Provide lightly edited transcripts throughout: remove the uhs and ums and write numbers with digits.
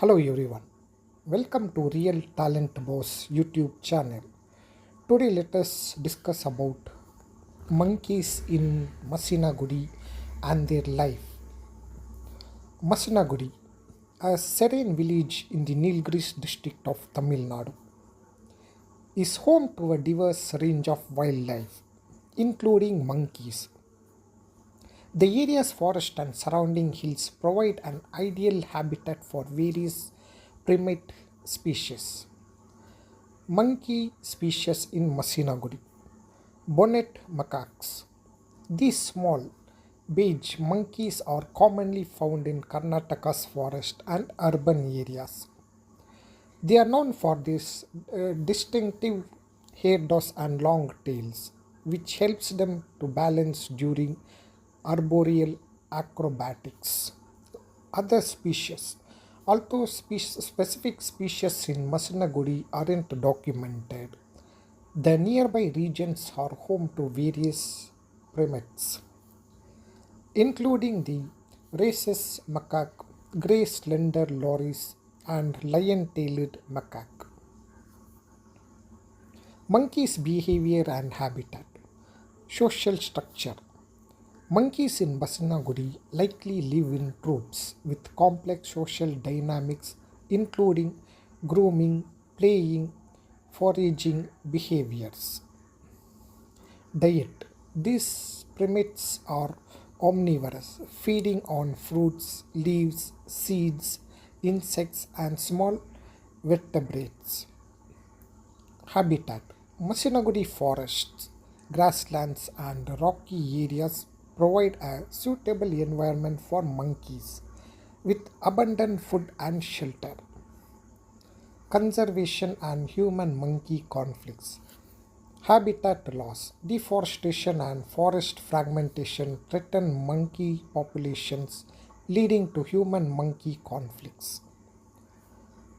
Hello everyone. Welcome to Real Talent Boss YouTube channel. Today let us discuss about monkeys in Masinagudi and their life. Masinagudi, a serene village in the Nilgiris district of Tamil Nadu, is home to a diverse range of wildlife, including monkeys. The area's forest and surrounding hills provide an ideal habitat for various primate species. Monkey species in Masinagudi. Bonnet macaques. These small, beige monkeys are commonly found in Karnataka's forest and urban areas. They are known for this distinctive hairdos and long tails, which helps them to balance during arboreal acrobatics. Other species. Although specific species in Masinagudi aren't documented, the nearby regions are home to various primates, including the rhesus macaque, grey slender loris, and lion-tailed macaque. Monkeys' behavior and habitat. Social structure. Monkeys in Masinagudi likely live in troops with complex social dynamics including grooming, playing, foraging behaviors. Diet. These primates are omnivorous, feeding on fruits, leaves, seeds, insects, and small vertebrates. Habitat. Masinagudi forests, grasslands, and rocky areas provide a suitable environment for monkeys with abundant food and shelter. Conservation and human monkey conflicts. Habitat loss, deforestation, and forest fragmentation threaten monkey populations, leading to human monkey conflicts.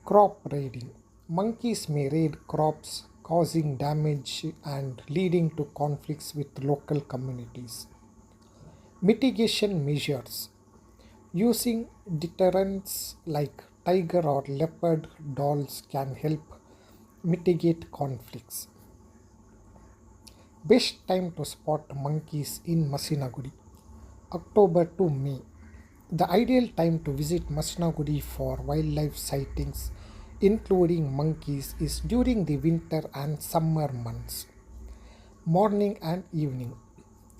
Crop raiding. Monkeys may raid crops, causing damage and leading to conflicts with local communities. Mitigation measures. Using deterrents like tiger or leopard dolls can help mitigate conflicts. Best time to spot monkeys in Masinagudi. October to May. The ideal time to visit Masinagudi for wildlife sightings, including monkeys, is during the winter and summer months. Morning and evening.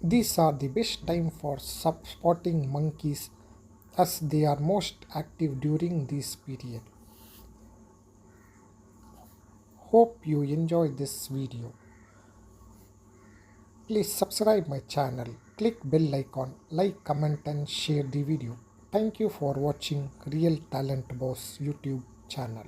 These are the best time for spotting monkeys as they are most active during this period. Hope you enjoy this video. Please subscribe my channel, click bell icon, like, comment and share the video. Thank you for watching Real Talent Boss YouTube channel.